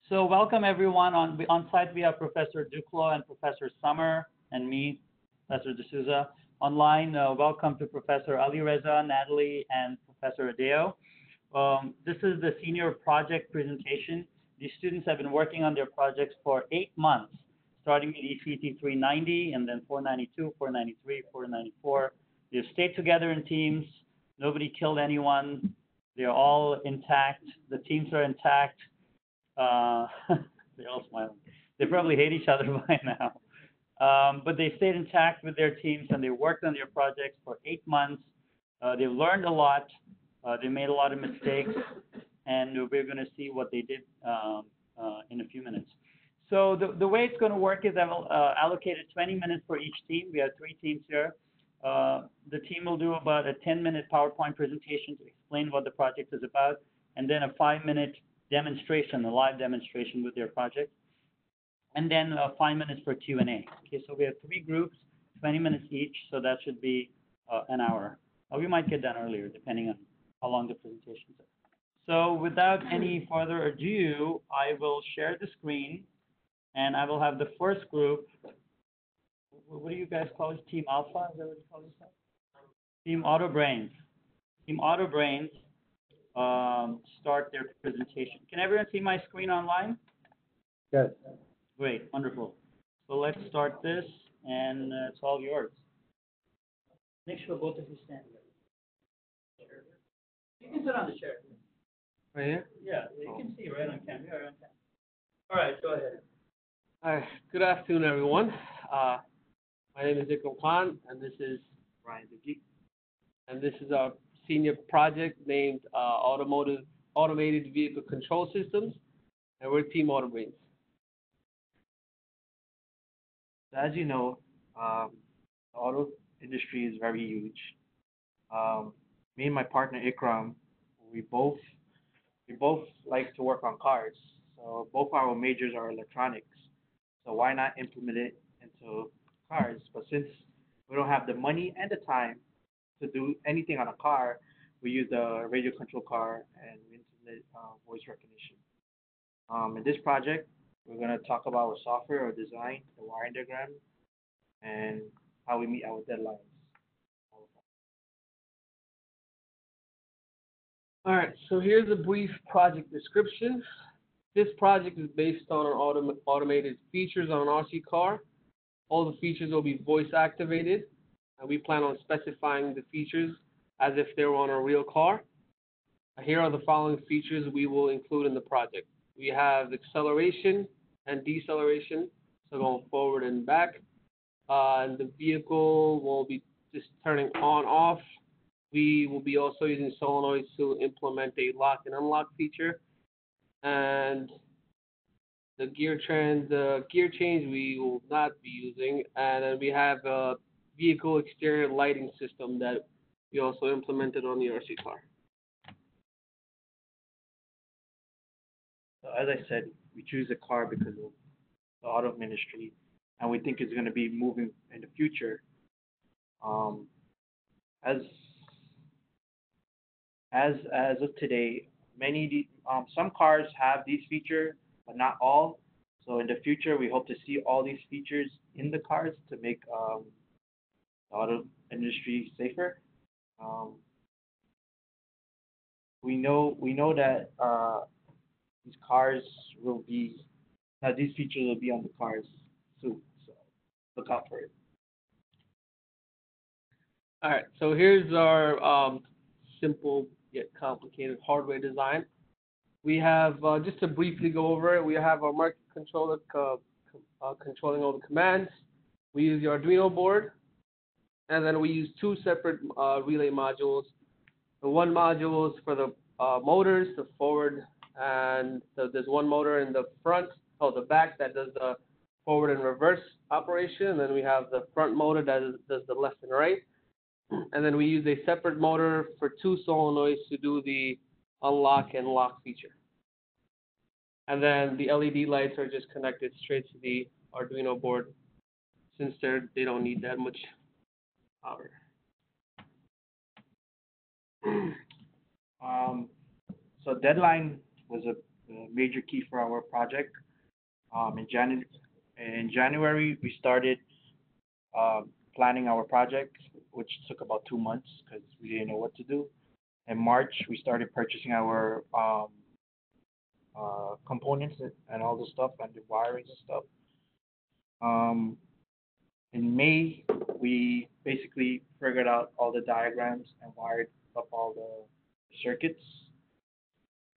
So welcome everyone. On site we have Professor Duclo and Professor Summer and me, Professor D'Souza. Online, welcome to Professor Ali Reza, Natalie, and Professor Adeo. This is the senior project presentation. These students have been working on their projects for 8 months, starting with ECT 390 and then 492, 493, 494. They've stayed together in teams. Nobody killed anyone. They're all intact. The teams are intact. They're all smiling. They probably hate each other by now. But they stayed intact with their teams and they worked on their projects for 8 months. They learned a lot. They made a lot of mistakes, and we're going to see what they did in a few minutes. So the way it's going to work is I've allocated 20 minutes for each team. We have 3 teams here. The team will do about a 10-minute PowerPoint presentation to explain what the project is about, and then a 5-minute demonstration, a live demonstration with their project, and then 5 minutes for Q&A. Okay, so we have 3 groups, 20 minutes each, so that should be an hour. We might get done earlier, depending on how long the presentations are. So without any further ado, I will share the screen, and I will have the first group. What do you guys call it? Team Alpha? Is that what you call yourself? Team Auto Brains. Team Auto Brains start their presentation. Can everyone see my screen online? Yes. Great, wonderful. So let's start this, and it's all yours. Make sure both of you stand here. You can sit on the chair. Right here? Yeah, you can see right on camera. Right on camera. All right, go ahead. Hi. Good afternoon, everyone. My name is Ikram Khan, and this is Ryan Ziggy. And this is our senior project named Automated Vehicle Control Systems, and we're Team Auto Brains. So as you know, the auto industry is very huge. Me and my partner Ikram, we both like to work on cars. So both our majors are electronics. So why not implement it into cars? But since we don't have the money and the time to do anything on a car, we use the radio control car and we implement voice recognition. In this project, we're going to talk about our software, our design, the wiring diagram, and how we meet our deadlines. All right, so here's a brief project description. This project is based on our automated features on an RC car. All the features will be voice activated, and we plan on specifying the features as if they were on a real car. Here are the following features we will include in the project. We have acceleration and deceleration, so going forward and back. And the vehicle will be just turning on, off. We will be also using solenoids to implement a lock and unlock feature. And the gear change we will not be using. And then we have a vehicle exterior lighting system that we also implemented on the RC car. So as I said, we choose a car because of the auto industry, and we think it's going to be moving in the future. As of today, some cars have these features, but not all. So in the future, we hope to see all these features in the cars to make the auto industry safer. We know that these features will be on the cars soon. So look out for it. All right, so here's our simple yet complicated hardware design. We have, just to briefly go over it, we have our microcontroller controlling all the commands. We use the Arduino board, and then we use 2 separate relay modules. The one module is for the motors, the forward, and there's one motor in the front, the back, that does the forward and reverse operation, and then we have the front motor that does the left and right. And then we use a separate motor for 2 solenoids to do the unlock and lock feature. And then the LED lights are just connected straight to the Arduino board since they don't need that much power. So deadline was the major key for our project. In January, we started planning our project, which took about 2 months because we didn't know what to do. In March, we started purchasing our components and all the stuff and the wirings and stuff. Um, in May, we basically figured out all the diagrams and wired up all the circuits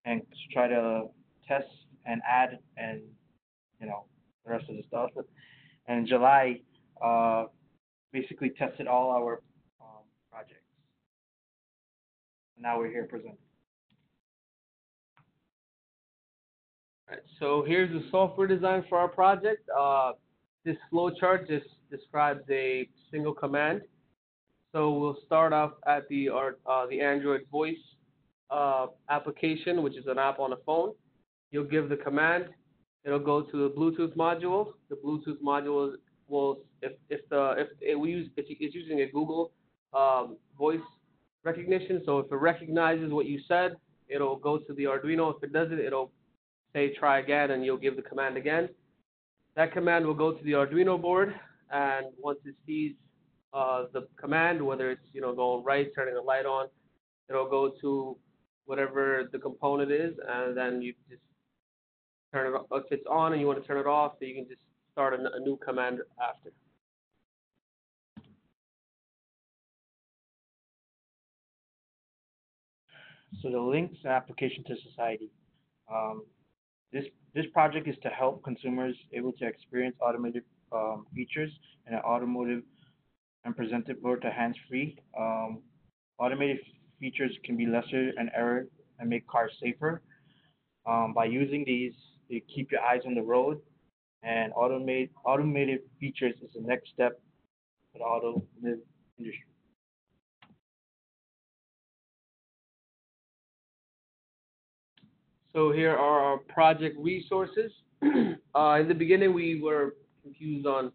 and to try to test and add and the rest of the stuff. And in July, uh, basically tested all our projects. Now we're here presenting. Right, so here's the software design for our project. This flow chart just describes a single command. So we'll start off at the Android voice application, which is an app on a phone. You'll give the command. It'll go to the Bluetooth module. The Bluetooth module will, if it's using a Google voice recognition. So if it recognizes what you said, it'll go to the Arduino. If it doesn't, it'll say try again, and you'll give the command again. That command will go to the Arduino board, and once it sees the command, whether it's going right, turning the light on, it'll go to whatever the component is, and then you just turn it off. If it's on and you want to turn it off, then you can just start a new command after. So the links application to society. Um, this project is to help consumers able to experience automated features in an automotive and present it more to hands-free. Automated features can be lesser an error and make cars safer. By using these, they keep your eyes on the road, and automated features is the next step for the automotive industry. So here are our project resources. In the beginning, we were confused on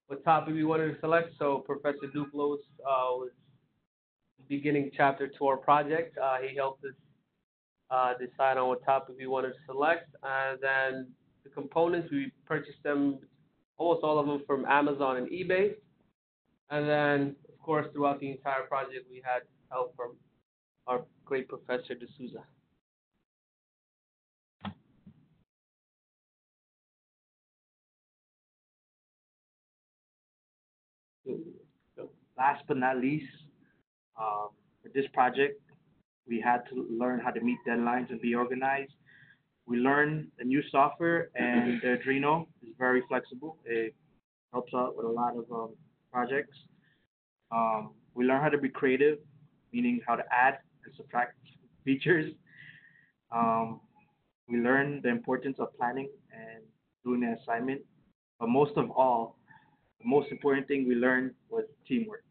what topic we wanted to select. So Professor Duplos was the beginning chapter to our project. He helped us decide on what topic we wanted to select. And then the components, we purchased them, almost all of them, from Amazon and eBay. And then, of course, throughout the entire project, we had help from our great Professor D'Souza. So last but not least, for this project, we had to learn how to meet deadlines and be organized. We learned the new software, and the Arduino is very flexible. It helps out with a lot of projects. We learn how to be creative, meaning how to add and subtract features. Um, we learn the importance of planning and doing an assignment. But most of all, the most important thing we learned was teamwork.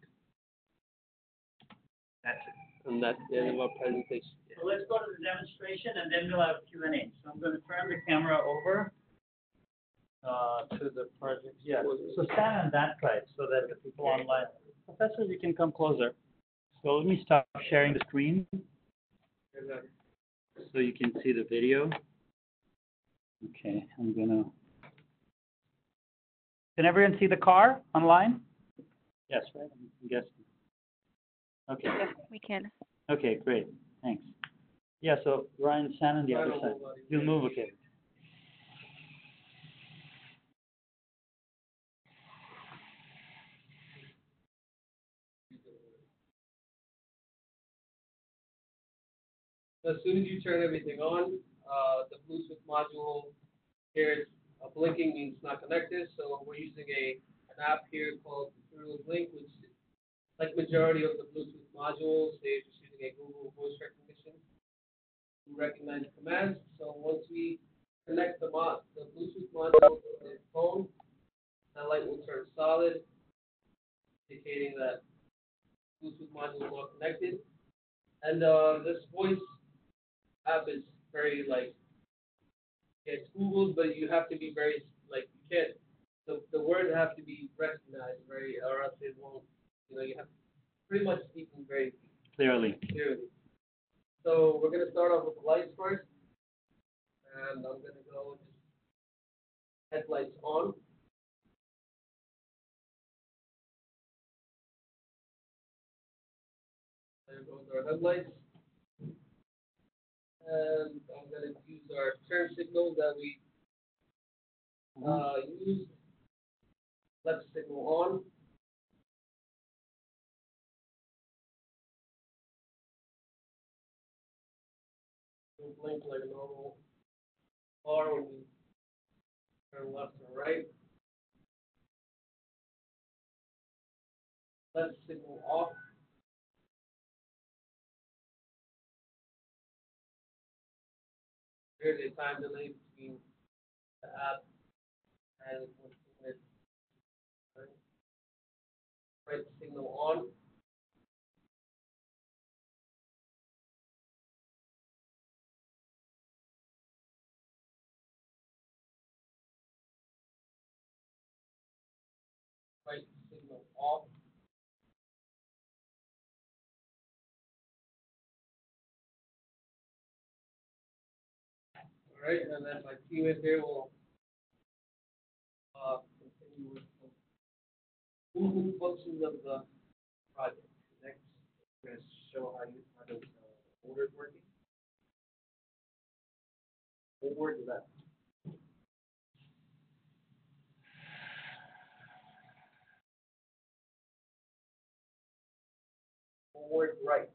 That's it. And that's the end of our presentation. So let's go to the demonstration, and then we'll have Q&A. So I'm going to turn the camera over to the project. Yeah. So stand on that side so that the people online, Professor, you can come closer. So let me stop sharing the screen so you can see the video. Okay, I'm gonna. Can everyone see the car online? Yes, right? I'm guessing. Okay. Yes, we can. Okay, great. Thanks. Yeah, so Ryan, stand on the other side. You'll move, okay. So as soon as you turn everything on, the Bluetooth module here is blinking, means it's not connected. So we're using an app here called Serial Link, which is like majority of the Bluetooth modules, they're just using a Google voice recognition to recognize commands. So once we connect the Bluetooth module to the phone, that light will turn solid, indicating that Bluetooth module is not connected. And this voice app is very it's Google's, but you have to be very you can't. The words have to be recognized or else it won't. You have to pretty much speaking very Clearly. So we're gonna start off with the lights first. headlights on. There goes our headlights. And I'm going to use our turn signal that we used. Left signal on. It'll blink like a normal car when you turn left or right. Left signal off. There's a time delay between the app and when it's right signal on. Right signal off. All right, and then my teammate here will continue with the moving functions of the project. Next, we're going to show how the order is working. Forward left. Forward right.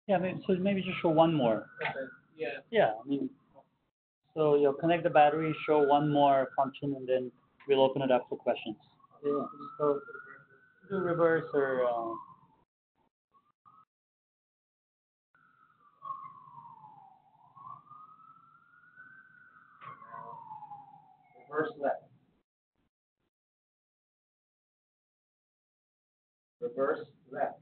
Yeah, maybe just show one more. Okay. Yeah. Yeah, I mean, so you'll connect the battery, show one more function, and then we'll open it up for questions. Yeah. So do reverse or Reverse left. Reverse left.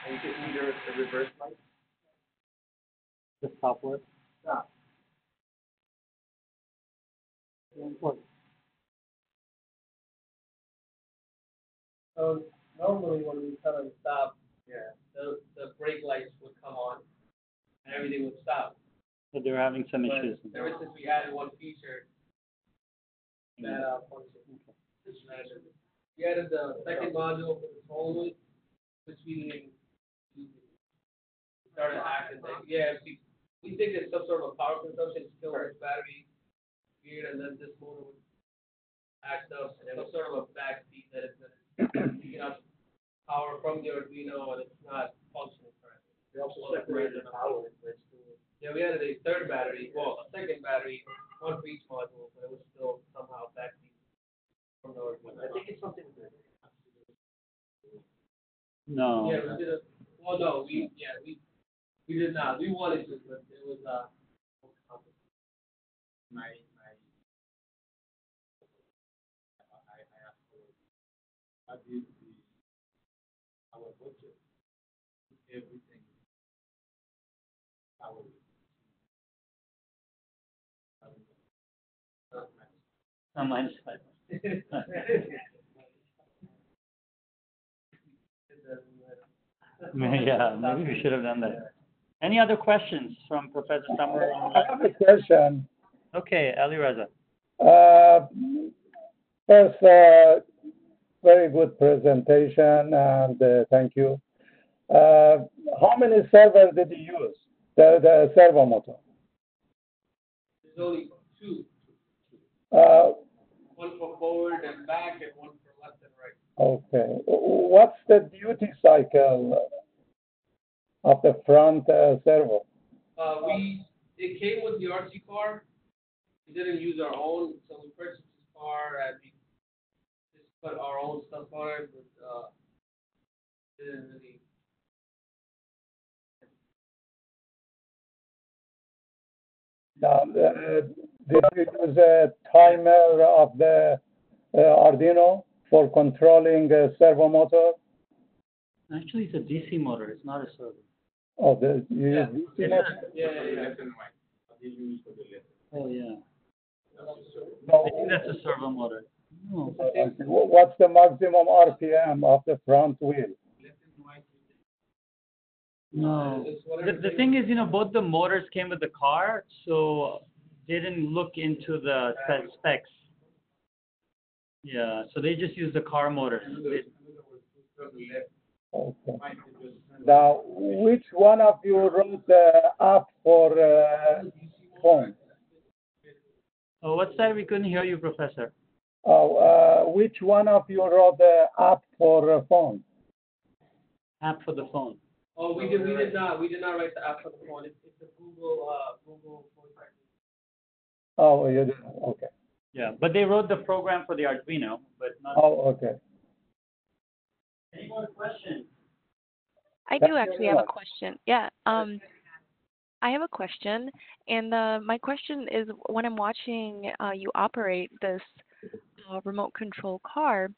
And you can either the reverse light. the stop work. Stop. So normally when we tell them stop, Yeah. the brake lights would come on and everything would stop. So they're having some But issues. ever since we added one feature, that function. We added the second module for the tolling, which we started acting like, yeah, we think it's some sort of a power consumption, it's killing this battery, weird, and then this motor would act up, and it was sort of a backseat that it's picking up power from the Arduino, and it's not functioning correctly. We also separated the power. Yeah, we added a third battery, well, a second battery, one for each module, but it was still somehow backseat from the Arduino. I think it's something good. No. Yeah, we did a, well, no, we did not. We wanted to, but it was, I asked for how do you see our budget? Everything our Minus 5. Yeah, maybe we should have done that. Any other questions from Professor Summer? I have a question. Okay, Ali Raza. First, very good presentation, and thank you. How many servers did you use? The servo motor? there's only two. One for forward and back, and one for left and right. Okay. What's the duty cycle of the front servo? It came with the RC car. We didn't use our own, so we purchased this car and we just put our own stuff on it, but didn't really. Now, Did you use a timer of the Arduino for controlling the servo motor? Actually, it's a DC motor. It's not a servo. Oh, you use DC motor? Oh, yeah. No. I think that's a servo motor. No. What's the maximum RPM of the front wheel? No. The thing is, both the motors came with the car, so they didn't look into the specs. Yeah, so they just used the car motors. Okay. Now, which one of you wrote the app for phone? Oh, what's that? We couldn't hear you, Professor. Which one of you wrote the app for phone? App for the phone. Oh, we did not write the app for the phone. It's a Google voice recognition. Oh, you did. Okay. Yeah, but they wrote the program for the Arduino, but not. Oh, okay. Any more questions? I do actually have a question. Yeah. I have a question, and my question is, when I'm watching you operate this remote control car,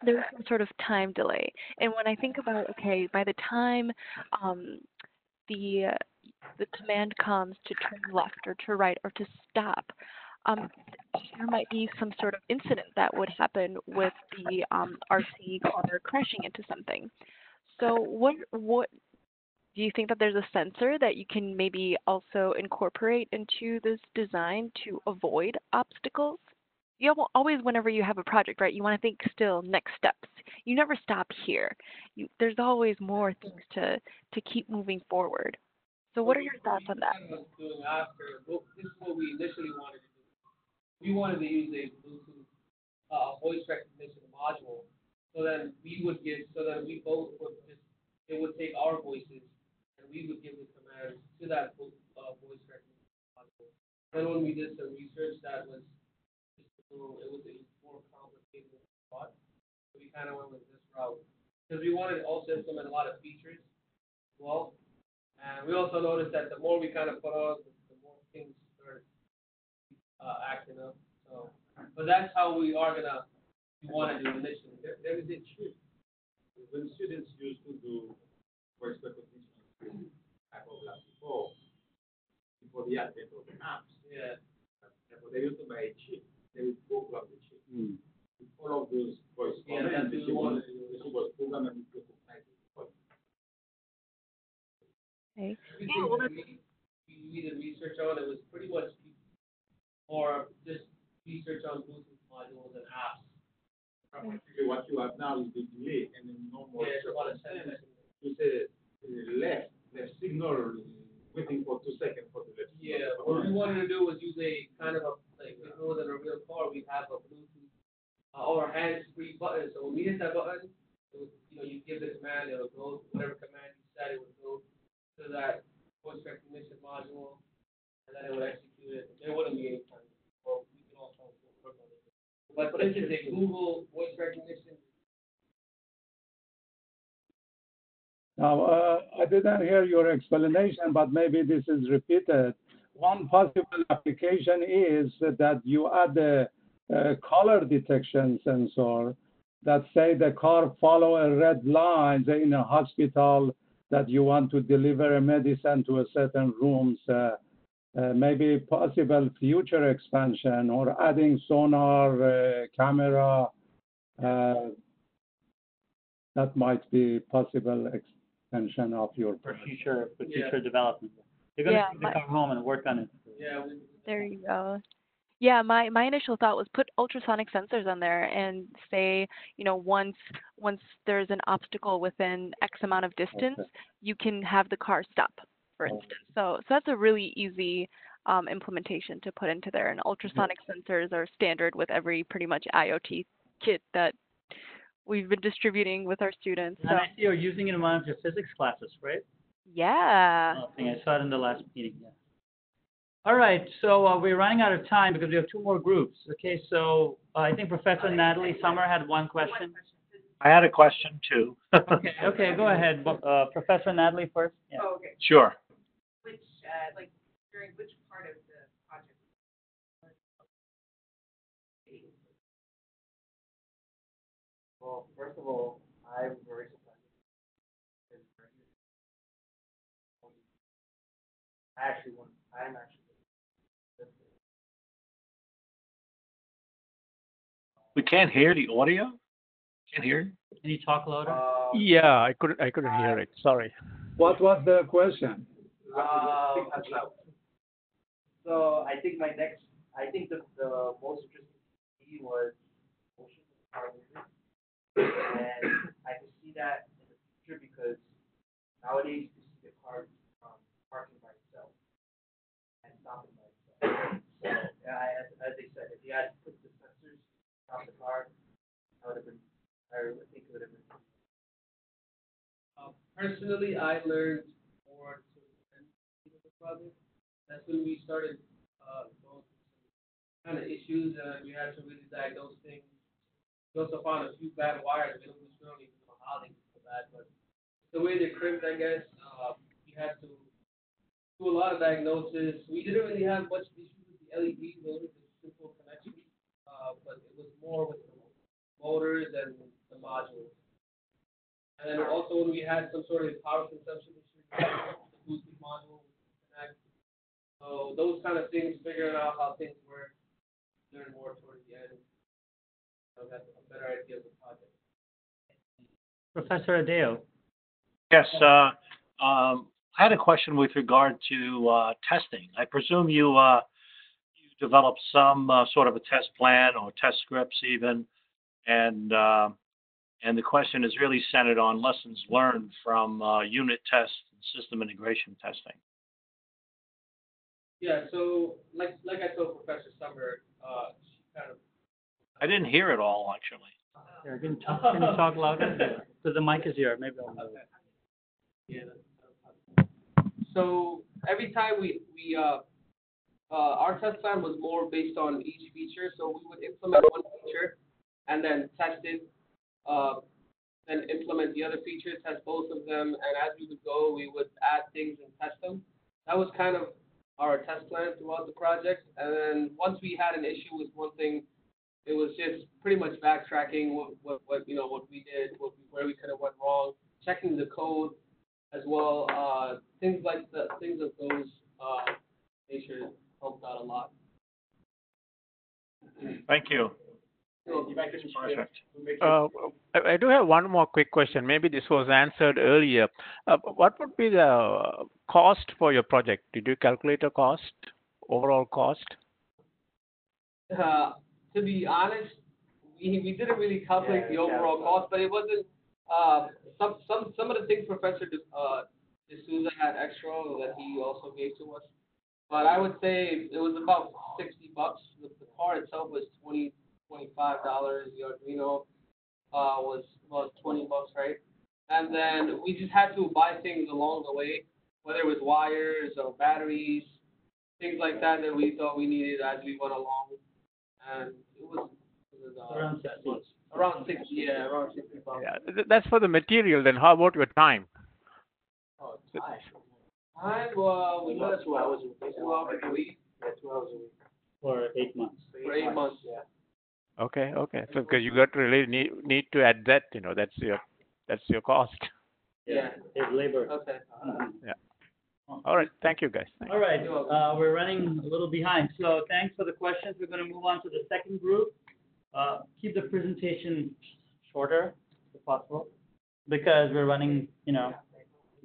there's some sort of time delay. And when I think about, okay, by the time the command comes to turn left or to right or to stop, there might be some sort of incident that would happen with the RC car crashing into something. So what do you think that there's a sensor that you can maybe also incorporate into this design to avoid obstacles? You always, whenever you have a project, right, you want to think still next steps. You never stop here. There's always more things to keep moving forward. So what are your thoughts on that? Doing after, this is what we initially wanted to do. We wanted to use a Bluetooth voice recognition module, so then we both would it would take our voices and we would give the commands to that voice recognition module. Then when we did some research, that was it was more complicated than we thought. So we kind of went with this route because we wanted to also implement a lot of features as well. And we also noticed that the more we kind of put on, the more things started acting up. So, but that's how we want to do initially. There is a trick. When students used to do voice recognition before the advent of the apps, they used to buy a chip. They would program the chip. With all of those voice commands, the chip was programmed and recognized the voice. Okay. Everything we did research on, it was pretty much or just research on Bluetooth modules and apps. Practically what you have now is the delay and then no more. You say left signal waiting for 2 seconds for the left. Yeah, what we wanted to do was use a kind of if it was in a real car, we'd have a Bluetooth or a hands-free button. So when we hit that button, it would, you give the command, it would go, whatever command you said, it would go to that voice recognition module, and then it would execute it. There wouldn't be any time. Well, we can also work on it. But for instance, a Google voice recognition. Now, I didn't hear your explanation, but maybe this is repeated. One possible application is that you add a color detection sensor that say the car follow a red line, say in a hospital that you want to deliver a medicine to a certain rooms, maybe possible future expansion or adding sonar, camera, that might be possible extension of your For future development. You're going to take the car home and work on it. Yeah. There you go. Yeah, my initial thought was put ultrasonic sensors on there and say, once there's an obstacle within X amount of distance, you can have the car stop, for instance. So that's a really easy implementation to put into there. And ultrasonic sensors are standard with every pretty much IoT kit that we've been distributing with our students. And I see you're using it in one of your physics classes, right? Yeah. I think I saw it in the last meeting, yeah. All right, so we're running out of time because we have 2 more groups. Okay, so I think Professor Natalie Summer had one question. I had a question too. Okay, go ahead. Professor Natalie first. Yeah. Oh, okay. Sure. Which, during which part of the project? Well, first of all, I'm very surprised. It's very good. I actually want. I'm actually. We can't hear the audio. Can't hear. Can you talk louder? Yeah, I couldn't hear it. Sorry. What was the question? So I think I think the most interesting to me was motion of the car movement, and I can see that in the future because nowadays you see the car parking by itself and stopping by itself. So as they said, if you had put the sensors on the car, I would have been. I would think it would have been. Personally, I learned more to the end of the project. That's when we started going through some kind of issues, and we had to really diagnose things. We also found a few bad wires. We don't even know how they got so bad, but the way they crimped, I guess, we had to do a lot of diagnosis. We didn't really have much issues with the LEDs; those were just simple connections. But it was more with the motors and the modules. And then also when we had some sort of power consumption issue, the boosted module would connect. So those kind of things, figuring out how things work, learn more towards the end. So that's a better idea of the project. Professor Adeo. Yes. I had a question with regard to testing. I presume you developed some sort of a test plan or test scripts even, and the question is really centered on lessons learned from unit tests and system integration testing. Yeah. So like I told Professor Summer, she kind of. I didn't hear it all actually. Yeah, can you talk louder? So the mic is here. Maybe I'll move. Yeah. So every time our test plan was more based on each feature. So we would implement one feature and then test it, then implement the other features, test both of them, and as we would go, we would add things and test them. That was kind of our test plan throughout the project. And then once we had an issue with one thing, it was just pretty much backtracking what we did, where we could have went wrong, checking the code as well. Things of those nature helped out a lot. Thank you. Perfect. I do have one more quick question. Maybe this was answered earlier. What would be the cost for your project? Did you calculate a cost, overall cost? To be honest, we didn't really calculate the overall cost, but it wasn't. Some of the things Professor D'Souza had extra that he also gave to us, but I would say it was about $60. The car itself was $25. The Arduino was about $20, right? And then we just had to buy things along the way, whether it was wires or batteries, things like that we thought we needed as we went along. And it was Around 60. Around 60, yeah, around 60 bucks. Yeah, that's for the material. Then how about your time? Oh, it's fine. We got 2 hours a week. Yeah, 2 hours a week. For 8 months. For 8 months. Yeah. Okay. So because you got to really need to add that, that's your cost. Yeah. It's labor. Okay. Yeah. All right. Thank you, guys. Thanks. All right. We're running a little behind. So thanks for the questions. We're going to move on to the second group. Keep the presentation shorter if possible because we're running,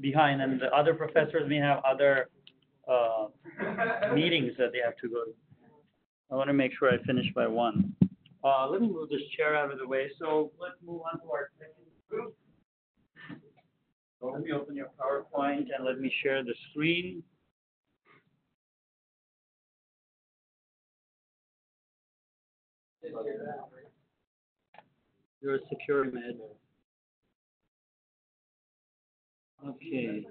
behind, and the other professors may have other meetings that they have to go to. I want to make sure I finish by 1. Let me move this chair out of the way. So let's move on to our second group. So let me open your PowerPoint and let me share the screen. You're a secure med. Okay.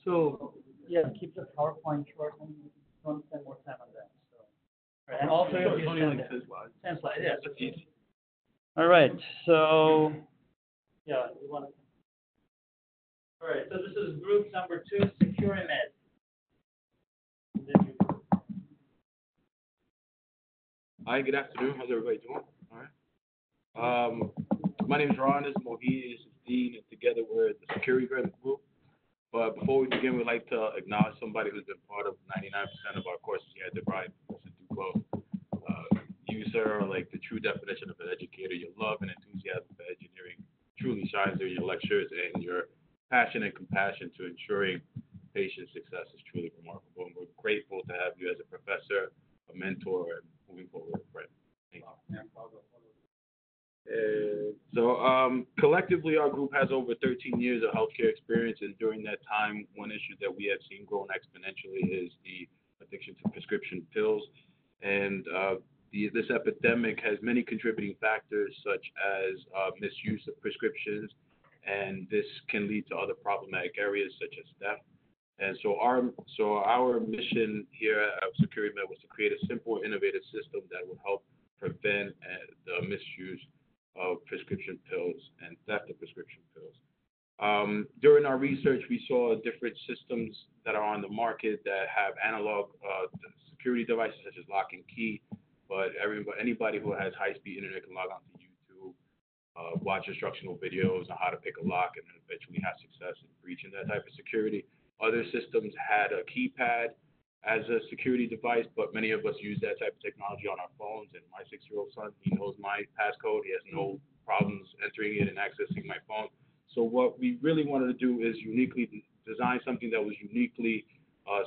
So, yeah, keep the PowerPoint short and don't spend more time on that. So, and also, you send 10 slides. Yeah, that's easy. All right. So, yeah, you want to. All right. So this is group number 2, Secure Med. Hi, good afternoon. How's everybody doing? All right. Um, my name is Ron. This is Mohini. This is Dean, and together we're the security guard group. But before we begin, we'd like to acknowledge somebody who's been part of 99% of our courses here at DeVry, Mr. Duclos. You, sir, are like the true definition of an educator. Your love and enthusiasm for engineering truly shines through your lectures, and your passion and compassion to ensuring patient success is truly remarkable. And we're grateful to have you as a professor, a mentor, and moving forward, a friend. Thank you. Collectively, our group has over 13 years of healthcare experience, and during that time, one issue that we have seen growing exponentially is the addiction to prescription pills. And this epidemic has many contributing factors, such as misuse of prescriptions, and this can lead to other problematic areas such as theft. And so our mission here at Security Med was to create a simple, innovative system that would help prevent the misuse of prescription pills and theft of prescription pills. During our research, we saw different systems that are on the market that have analog security devices such as lock and key, but anybody who has high-speed internet can log on to YouTube, watch instructional videos on how to pick a lock, and then eventually have success in breaching that type of security. Other systems had a keypad as a security device, but many of us use that type of technology on our phones. And my 6-year-old son, he knows my passcode. He has no problems entering it and accessing my phone. So what we really wanted to do is uniquely design something that was uniquely,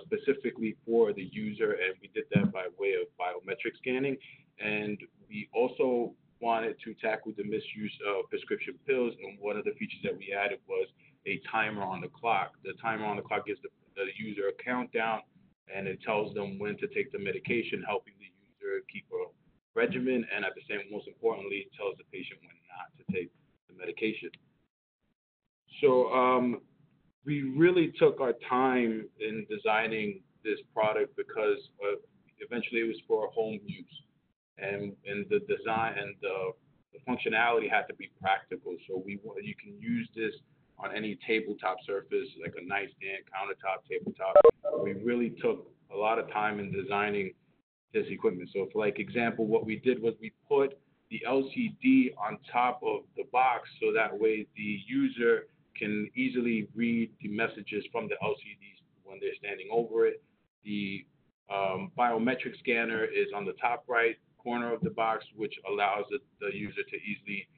specifically for the user, and we did that by way of biometric scanning. And we also wanted to tackle the misuse of prescription pills, and one of the features that we added was a timer on the clock. The timer on the clock gives the user a countdown, and it tells them when to take the medication, helping the user keep a regimen, and at the same, most importantly, it tells the patient when not to take the medication. So we really took our time in designing this product because eventually it was for home use, and the design and the functionality had to be practical. So you can use this on any tabletop surface, like a nightstand, countertop, tabletop. We really took a lot of time in designing this equipment. So for example, what we did was we put the LCD on top of the box so that way the user can easily read the messages from the LCDs when they're standing over it. The biometric scanner is on the top right corner of the box, which allows the user to easily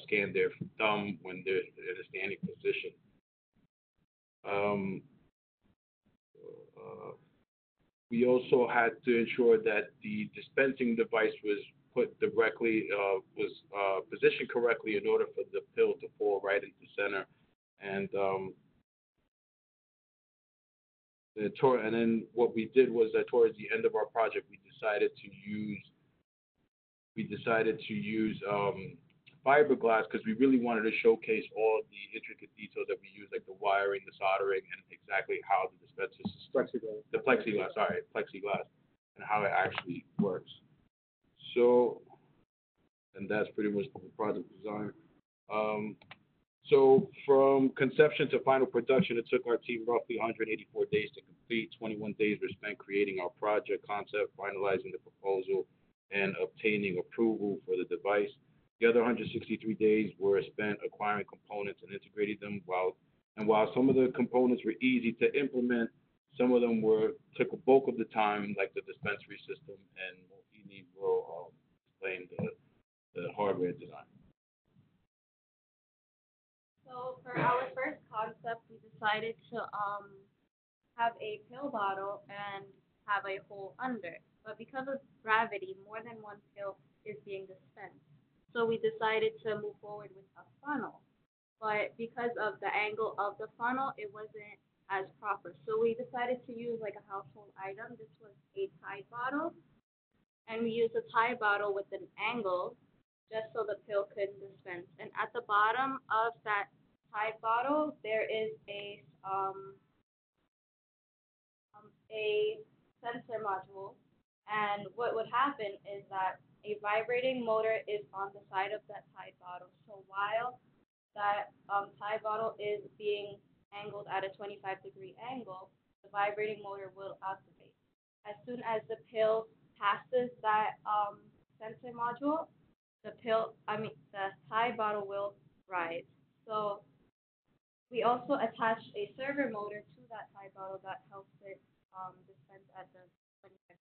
scan their thumb when they're in a standing position. We also had to ensure that the dispensing device was put directly, positioned correctly in order for the pill to fall right into center. And then what we did was that towards the end of our project, we decided to use fiberglass because we really wanted to showcase all the intricate details that we use, like the wiring, the soldering, and exactly how the dispenser system, plexiglass, and how it actually works. So, and that's pretty much the project design. So from conception to final production, it took our team roughly 184 days to complete. 21 days were spent creating our project concept, finalizing the proposal, and obtaining approval for the device. The other 163 days were spent acquiring components and integrating them. While some of the components were easy to implement, some of them took a bulk of the time, like the dispensary system, and Mohini will explain the hardware design. So for our first concept, we decided to have a pill bottle and have a hole under. But because of gravity, more than one pill is being dispensed. So we decided to move forward with a funnel. But because of the angle of the funnel, it wasn't as proper. So we decided to use like a household item. This was a Tide bottle. And we used a Tide bottle with an angle just so the pill could dispense. And at the bottom of that Tide bottle, there is a sensor module. And what would happen is that a vibrating motor is on the side of that Tide bottle. So while that Tide bottle is being angled at a 25-degree angle, the vibrating motor will activate. As soon as the pill passes that sensor module, the Thai bottle will rise. So we also attached a server motor to that Thai bottle that helps it dispense at the 25.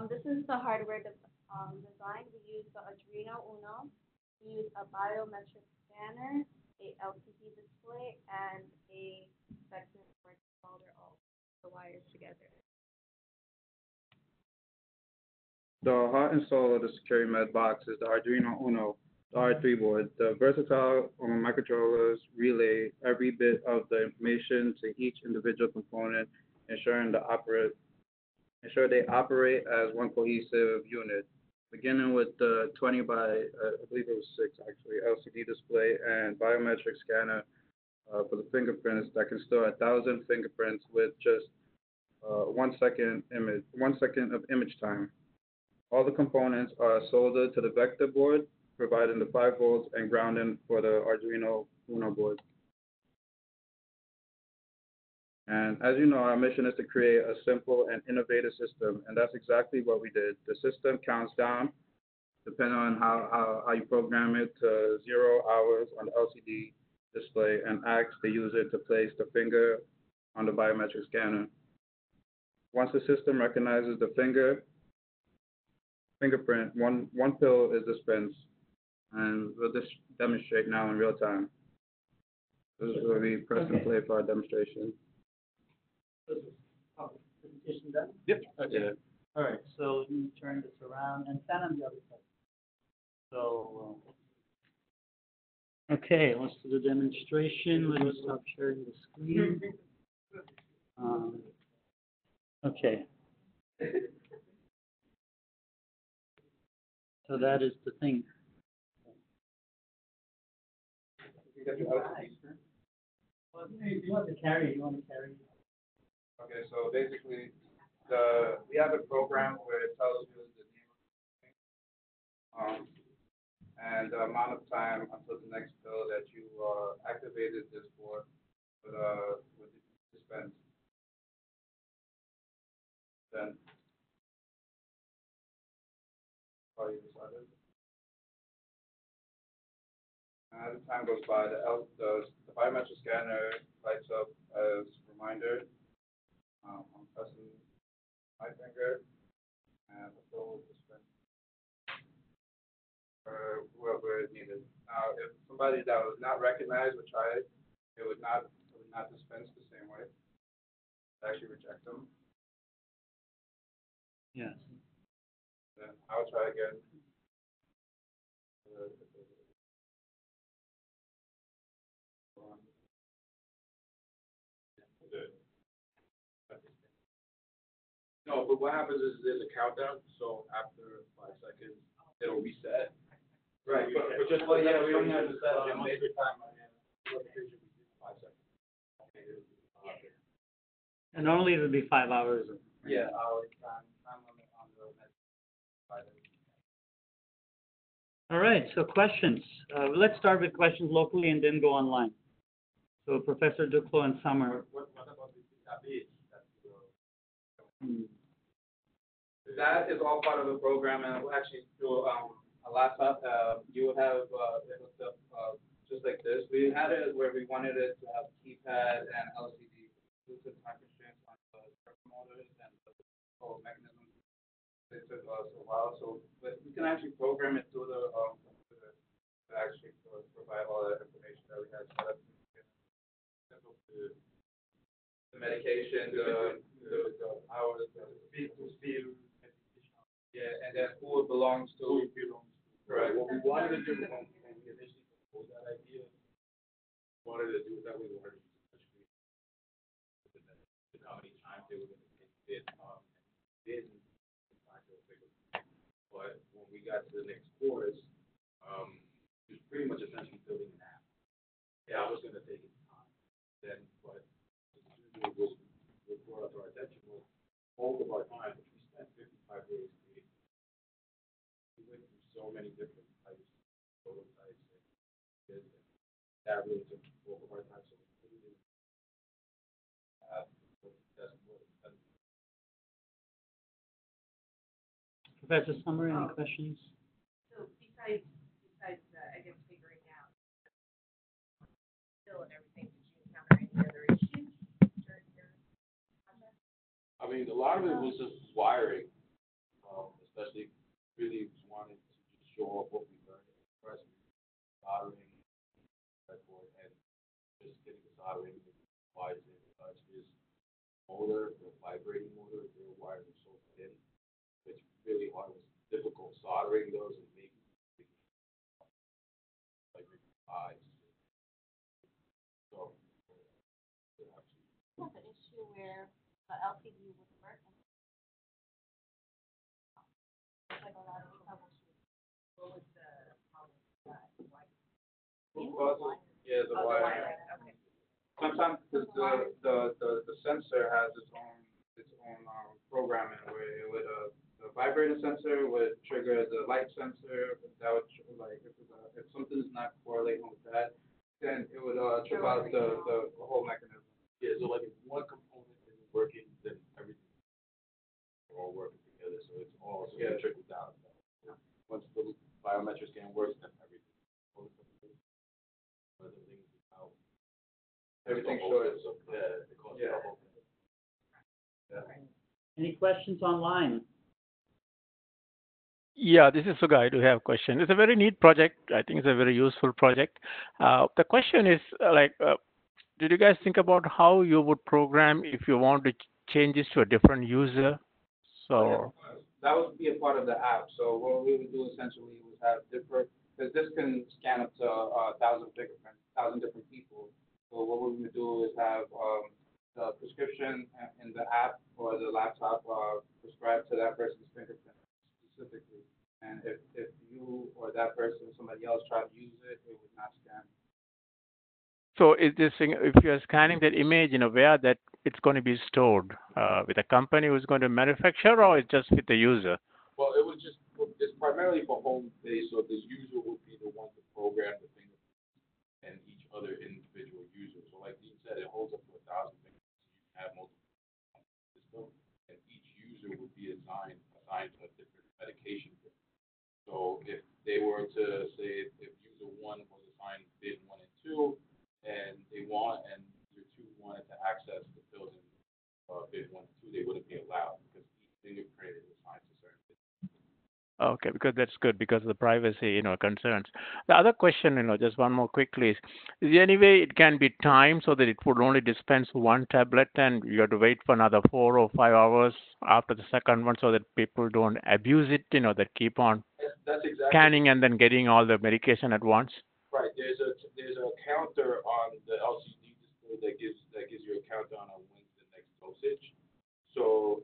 This is the hardware design. We use the Arduino Uno. We use a biometric scanner, a LCD display, and a vector board to solder all the wires together. The heart and soul of the Secure Med box is the Arduino Uno, the R3 board. The versatile microcontrollers relay every bit of the information to each individual component, ensuring they operate as one cohesive unit. Beginning with the 20 by, I believe it was 6 actually, LCD display and biometric scanner for the fingerprints that can store 1,000 fingerprints with just 1 second of image time. All the components are soldered to the vector board, providing the 5 volts and grounding for the Arduino Uno board. And as you know, our mission is to create a simple and innovative system, and that's exactly what we did. The system counts down, depending on how you program it, to 0 hours on the LCD display, and asks the user to place the finger on the biometric scanner. Once the system recognizes the fingerprint, one pill is dispensed, and we'll just demonstrate now in real time. This is where we press and play for our demonstration. Presentation done? Yep. Okay. Yeah. All right, so let me turn this around and stand on the other side. So, okay, let's do the demonstration. Let me stop sharing the screen. Okay. So that is the thing. You want to carry. Okay, so basically, we have a program where it tells you the name of the thing, and the amount of time until the next pill that you activated this board with the dispense. Then, you decided. As time goes by, the biometric scanner lights up as a reminder. I'm pressing my finger, and the pill will dispense for whoever is needed. Now, if somebody that was not recognized would try it, it would not dispense the same way. It actually reject them. Yes. Then I'll try again. No, but what happens is there's a countdown, so after 5 seconds, it'll reset. Right, but just we only have to set on a major timer. 5 seconds. And normally it would be 5 hours. Yeah, hour time limit on the next Friday. All right, so questions. Let's start with questions locally and then go online. So Professor Duclos and Summer. What about the database? That is all part of the program, and we'll actually do a laptop. You will have it hooked up just like this. We had it where we wanted it to have keypad and LCD due to time constraints on the servo motors and the whole mechanism. It took us a while, but we can actually program it through the computer to actually provide all the information that we had set up. The medication, the hours, the speed. Yeah, and then who it belongs to. Correct. What we wanted to do when we initially proposed that idea, wanted to do it that way, we wanted to use the screen. How many times they were going to fit, didn't. But when we got to the next course, it was pretty much essentially building an app. Yeah, I was going to take its time. Then, but what brought up our attention was both of our time, which we spent 55 days creating. We went through so many different types, prototypes, and that really took both of our time. So we really that's what Professor Summer, any questions? So besides, I guess, figuring out bill and everything, did you encounter any other issues during your process? I mean, a lot of it was just wiring, especially really wanting to just show off what we learned in the press, soldering, and just getting the soldering wires in touch. This motor, the vibrating motor, the wires are so thin. It's really hard. It was difficult soldering those and making like eyes. So, That's an issue where the LCD would work and it's like a lot of troubleshooting. What was the problem with that? Why? Yeah, the wire. Okay. Sometimes the sensor has its own programming where it would the vibrator sensor would trigger the light sensor. That would like if something's not correlating with that, then it would trip out the whole mechanism. yeah, so like if one component isn't working, then everything is all working together. So it's all sort of trickle down. Once the biometric scan works, then everything. Everything short. So yeah, it costs double. Any questions online? Yeah, this is Suga. I do have a question. It's a very neat project. I think it's a very useful project. The question is did you guys think about how you would program if you want to change this to a different user? So That would be a part of the app. So what we would do essentially was have different, because this can scan up to 1,000 fingerprints, 1,000 different people. So what we would do is have the prescription in the app or the laptop prescribed to that person's fingerprint specifically. And if you or that person, somebody else tried to use it, it would not scan. So is this thing, if you're scanning that image in a way that it's going to be stored with a company who's going to manufacture, or it's just with the user? Well, it's primarily for home base, so the user would be the one to program the fingerprints and each other individual user. So like Dean said, it holds up to 1,000 fingerprints. You can have multiple systems, and each user would be assigned a different medication. So if they were to say if user 1 was assigned bid 1 and 2, and user 2 wanted to access the pills in bid 1 and 2, they wouldn't be allowed because each fingerprint is assigned to certain bids. Okay, because that's good because of the privacy, concerns. The other question, just one more quickly is there any way it can be timed so that it would only dispense one tablet and you have to wait for another 4 or 5 hours after the second one so that people don't abuse it, that keep on That's exactly scanning and then getting all the medication at once? right. There's a counter on the LCD display that gives you a countdown on when's the next dosage. So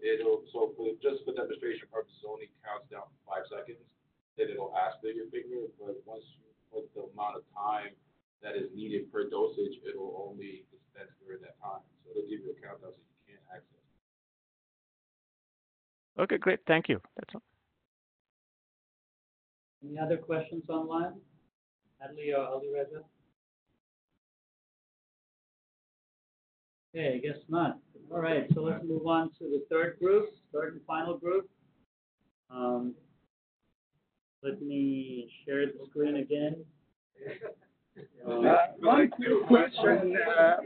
just for demonstration purposes, it only counts down 5 seconds. Then it'll aspirate your finger, but once you put the amount of time that is needed per dosage, it'll only dispense during that time. So it'll give you a countdown so you can't access it. Okay, great. Thank you. That's all. Any other questions online? Adley or Alireza? Okay, I guess not. All right, so let's move on to the third and final group. Let me share the screen again. One quick question.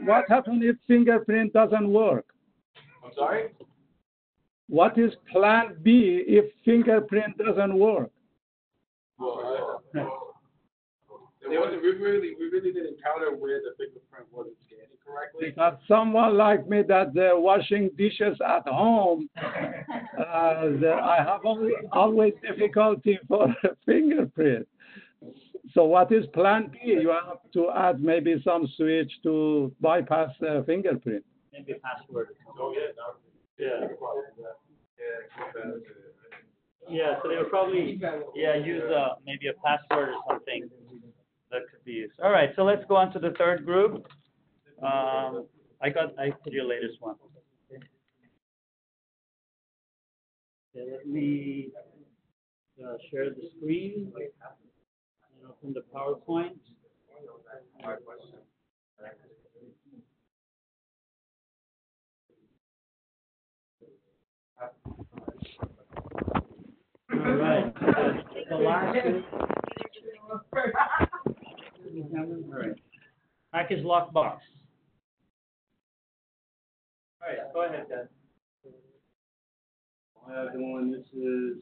What happens if fingerprint doesn't work? I'm sorry? What is plan B if fingerprint doesn't work? Well, we really didn't encounter where the fingerprint wasn't scanning correctly. Because someone like me that washing dishes at home, I have always difficulty for fingerprint. So what is plan B? You have to add maybe some switch to bypass fingerprint. Maybe password. Oh, yeah. Yeah, so they would probably use maybe a password or something that could be used. All right, so let's go on to the third group. I put your latest one. Okay, let me share the screen and open the PowerPoint. The last two. All right. Package lockbox. All right, go ahead, Dad. I have doing this is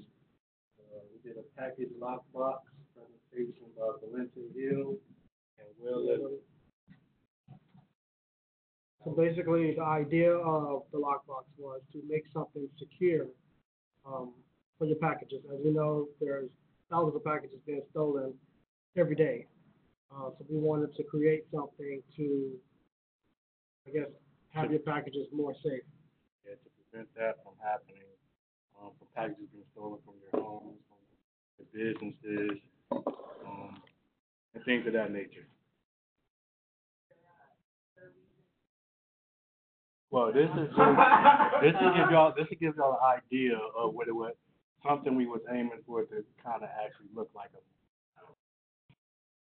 we did a package lockbox presentation by Valente Hill and Will Little. So basically, the idea of the lockbox was to make something secure for your packages. As you know, there's thousands of packages being stolen every day. So we wanted to create something to, I guess, have your packages more safe. Yeah, to prevent that from happening, from packages being stolen from your homes, from your businesses, and things of that nature. Well, this is to give y'all an idea of what it was, something we was aiming for to kind of actually look like a.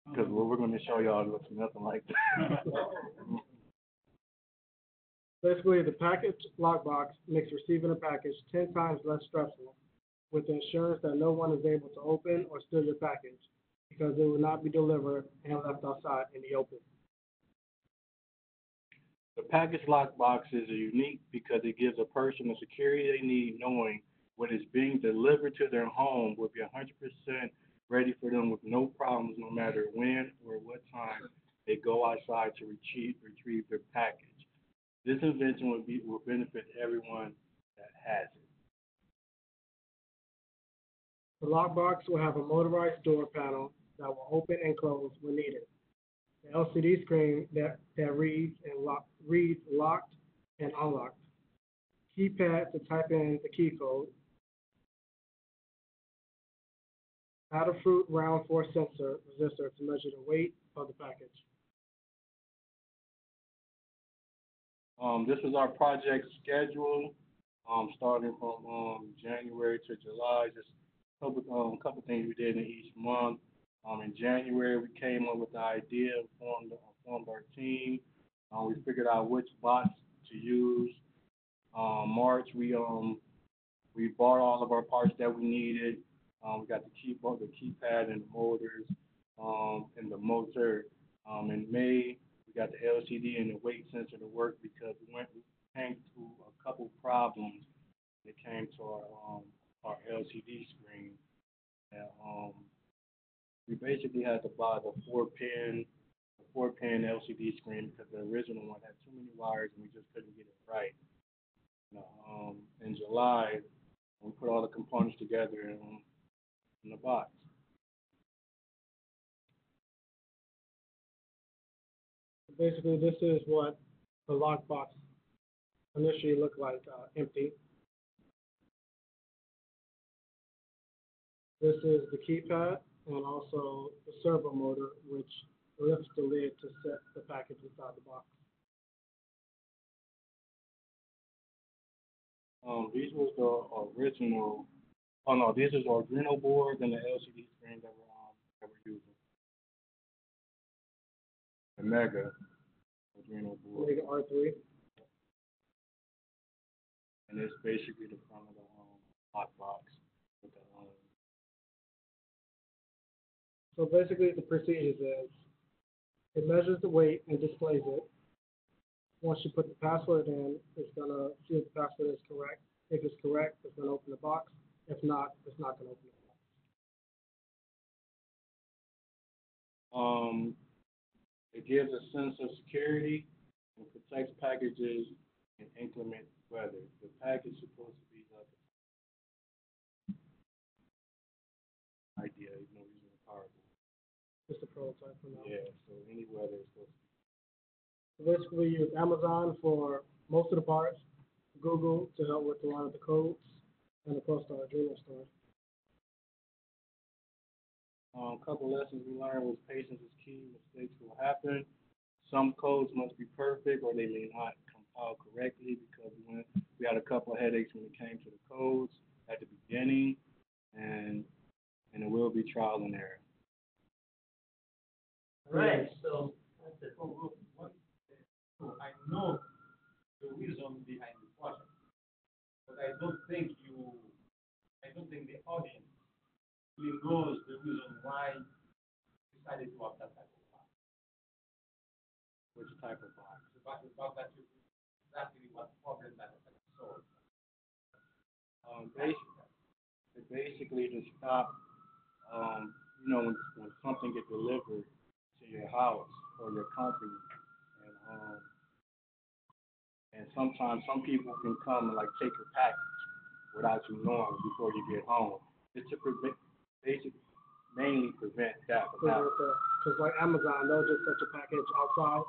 Because what we're going to show y'all looks nothing like that. Basically, the package lockbox makes receiving a package 10 times less stressful, with the assurance that no one is able to open or steal your package, because it will not be delivered and left outside in the open. The package lockbox is unique because it gives a person the security they need, knowing when it's being delivered to their home will be 100% ready for them with no problems, no matter when or what time they go outside to retrieve their package. This invention will benefit everyone that has it. The lockbox will have a motorized door panel that will open and close when needed. The LCD screen that reads locked and unlocked. Keypad to type in the key code. Adafruit round 4 sensor resistor to measure the weight of the package. This is our project schedule, starting from January to July. Just a couple things we did in each month. In January, we came up with the idea and formed our team. We figured out which bots to use. March, we bought all of our parts that we needed. We got the keypad and the motors, and the motor. In May, we got the LCD and the weight sensor to work because we came to a couple problems when it came to our LCD screen. And, we basically had to buy the 4-pin LCD screen because the original one had too many wires and we just couldn't get it right. In July, we put all the components together in the box. Basically, this is what the lockbox initially looked like, empty. This is the keypad and also the servo motor, which lifts the lid to set the package inside the box. These was the original. Oh no, these is the Arduino board and the LCD screen that we're using. The Mega Arduino board. Mega R3. And it's basically the front of the hot box with the So basically, the procedure is it measures the weight and displays it. Once you put the password in, it's gonna see if the password is correct. If it's correct, it's gonna open the box. If not, it's not gonna open the box. It gives a sense of security and protects packages in inclement weather. The package is supposed to be like an idea, even though we're using a powerful. Just a prototype for now. Yeah, so any weather is supposed to be. So basically, we use Amazon for most of the parts, Google to help with a lot of the codes, and of course the Arduino store. A couple lessons we learned was patience is key. Mistakes will happen. Some codes must be perfect, or they may not compile correctly because we had a couple of headaches when it came to the codes at the beginning, and it will be trial and error. All right, so that's it. I know the reason behind the project, but I don't think the audience knows the reason why you decided to have that type of box. Which type of box? The box that you exactly what problem that is solved. Basically to stop, when something gets delivered to your house or your company, and sometimes some people can come and like take your package without you knowing before you get home. It's to mainly prevent that from happening. Because like Amazon, they'll just set your package outside,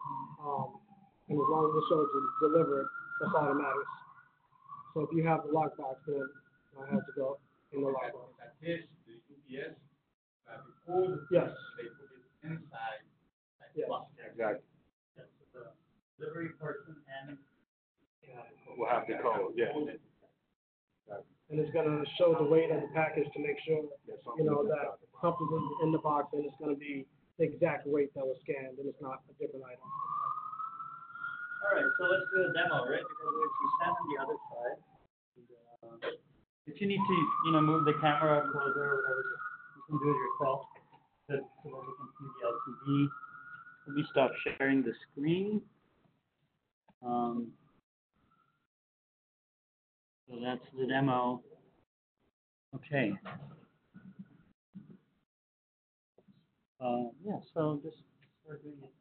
and as long as it shows it's delivered, that's all that matters. So if you have the lockbox, then I have to go in the lockbox. In that case, the UPS have a code. Yes. They put it inside. Yes. Exactly. Yes, the delivery person and We'll have the code, yeah. And it's gonna show the weight of the package to make sure, that something's in the box and it's gonna be the exact weight that was scanned and it's not a different item. All right, so let's do a demo, right? Because we stand on the other side. If you need to, move the camera closer or whatever, you can do it yourself. So that we can see the LCD. Let me stop sharing the screen. So that's the demo. Okay. Yeah, so just start doing it.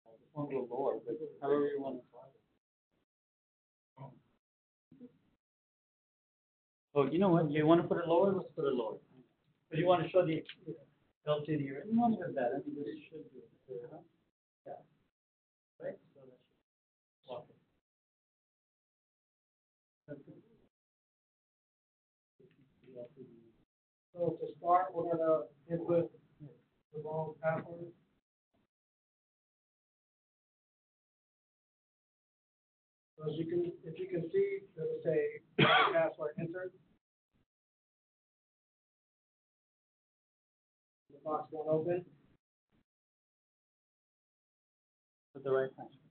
This one will lower, but however you want to try it. Oh, you know what? You want to put it lower? Let's put it lower. But you want to show the LCD, right? You want to do that. I mean, this should do it. Yeah. Right? So that should block it. That's good. So to start, we're gonna input the wrong password. So if you can see, it'll say password entered. The box won't open. Put the right password.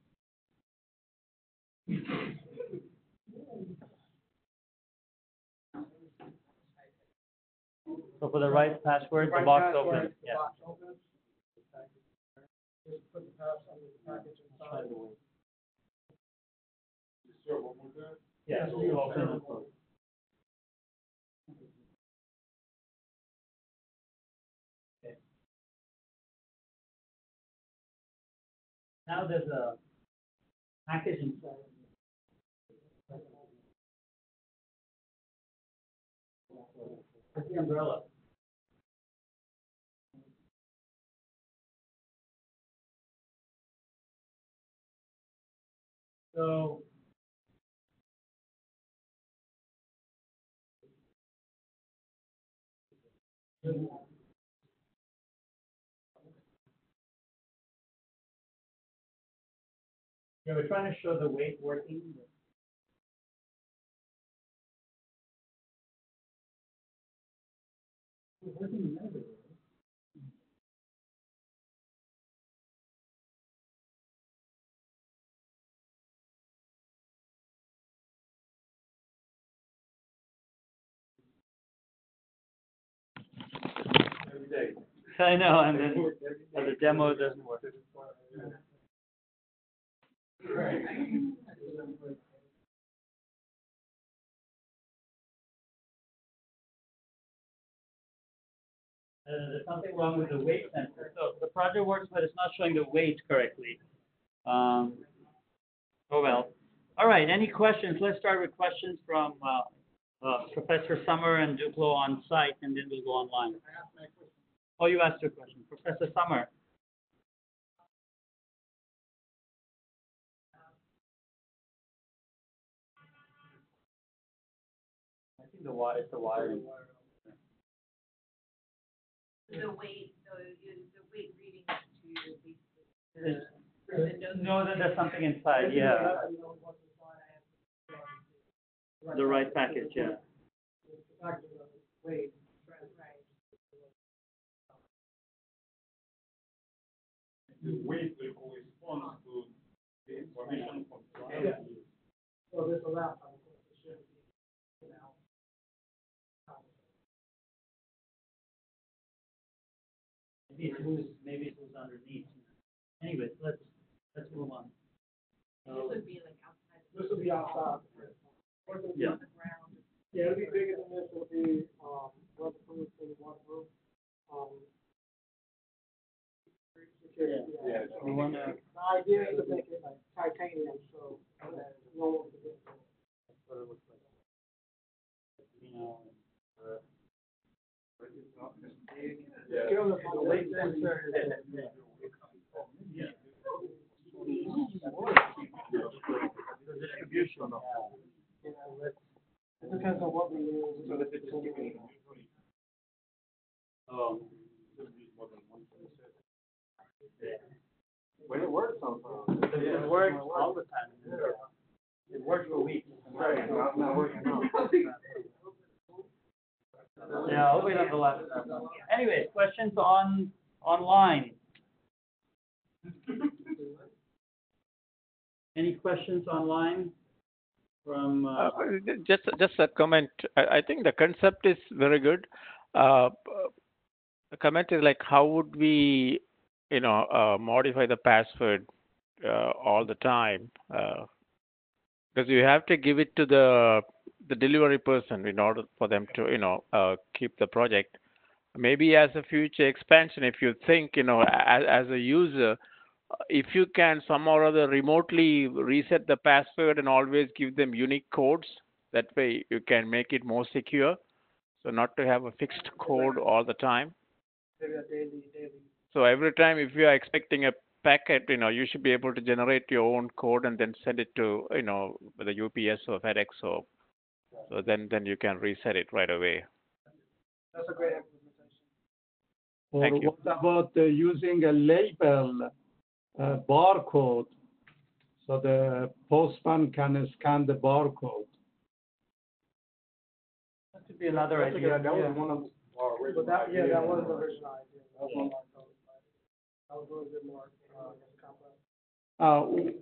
So for the right password, the box opens. Yeah. Just put the package inside. Yeah, so you open and close. Okay. Now there's a package inside. Where's the umbrella? So yeah, we're trying to show the weight working. It's working everywhere. Every day. I know, and then the demo doesn't work. There's something wrong with the weight sensor. So the project works, but it's not showing the weight correctly. Oh well. All right. Any questions? Let's start with questions from Professor Summer and Duplo on site, and then we'll go online. Oh, you asked your question, Professor Summer. I think the wire is the wiring. The weight, the weight reading to No, that there's something inside, yeah. The right package, yeah. Wait. The weight will correspond to the information from the Yeah. So there's a laptop. maybe who's underneath. Anyways, let's move on. This would be like outside. This would be outside. Yeah. On the ground. Yeah, it'll be bigger than this. It'll be weatherproof and waterproof. Yeah. We wanna. The idea is to make it like titanium, so no one can get it. That's what it looks like. You know. Scale is like weight sensor. Yeah. The distribution. It depends on what we use. When it works sometimes. It works all the time. It works for weeks. Right, not working now. Yeah, I'll wait on the last. Anyways, questions online. Any questions online from? Just a comment. I think the concept is very good. The comment is like, how would we, modify the password all the time? Because you have to give it to the delivery person in order for them to, keep the project. Maybe as a future expansion, if you think, as a user, if you can somehow or other remotely reset the password and always give them unique codes, that way you can make it more secure. So not to have a fixed code all the time. So every time if you are expecting a packet, you should be able to generate your own code and then send it to, the UPS or FedEx or so then you can reset it right away. That's a great implementation. Or Thank you. what about using a label barcode so the postman can scan the barcode? That could be another idea. That was one of our original ideas. That was the original idea. That was one of our thoughts. That was a little bit more complex.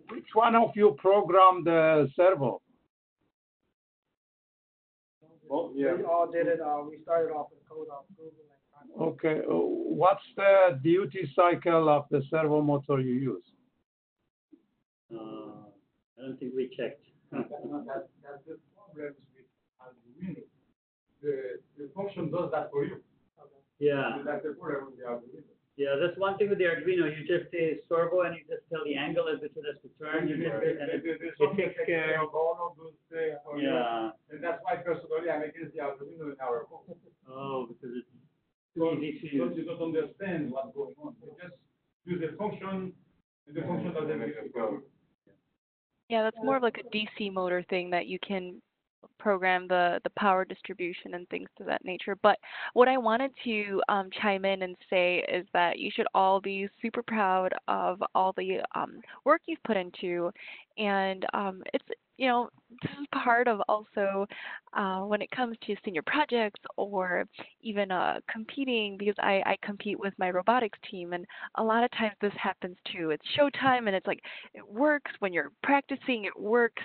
Which one of you programmed the servo? Well, We all did it. We started off with code off Google. Okay. What's the duty cycle of the servo motor you use? I don't think we checked. That's the problem with Arduino. The function does that for you. Yeah. That's the problem with the Arduino. Yeah, that's one thing with the Arduino. You just say servo and you just tell the angle at which it has to turn. You just and it takes care of all of those things for you. Yeah. And that's why personally I'm against the Arduino in our home. Oh, because it's Because easy to use. you don't understand what's going on. You just use the function, and the function doesn't make it go. Yeah, that's more of like a DC motor thing that you can program the power distribution and things to that nature. But what I wanted to chime in and say is that you should all be super proud of all the work you've put into, and it's this is part of also when it comes to senior projects or even competing, because I compete with my robotics team, and a lot of times this happens too. It's showtime and it's like it works when you're practicing, it works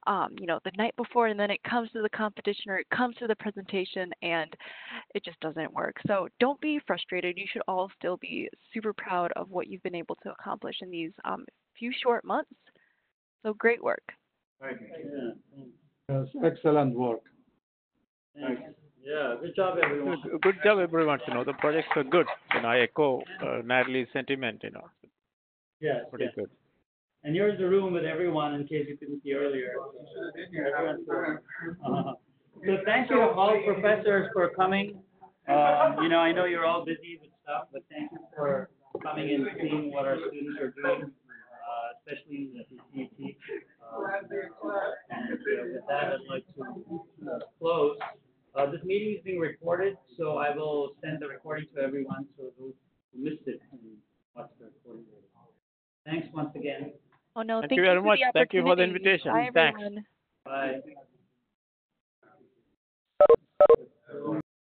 the night before, and then it comes to the competition or it comes to the presentation and it just doesn't work. So don't be frustrated. You should all still be super proud of what you've been able to accomplish in these few short months. So great work. Thank you. Yeah. Yes, excellent work. Thanks. Yeah, good job, everyone. Good job, everyone. The projects are good. I echo Natalie's sentiment. Yes. Pretty yes. good. And here's the room with everyone in case you couldn't see earlier. So thank you all professors for coming. I know you're all busy with stuff, but thank you for coming and seeing what our students are doing, especially in the CET. And with that, I'd like to close. This meeting is being recorded, so I will send the recording to everyone so those who missed it can watch the recording later. Thanks once again. Oh no, Thank you very much. for the Thank you for the opportunity. invitation. Bye, Thanks. everyone.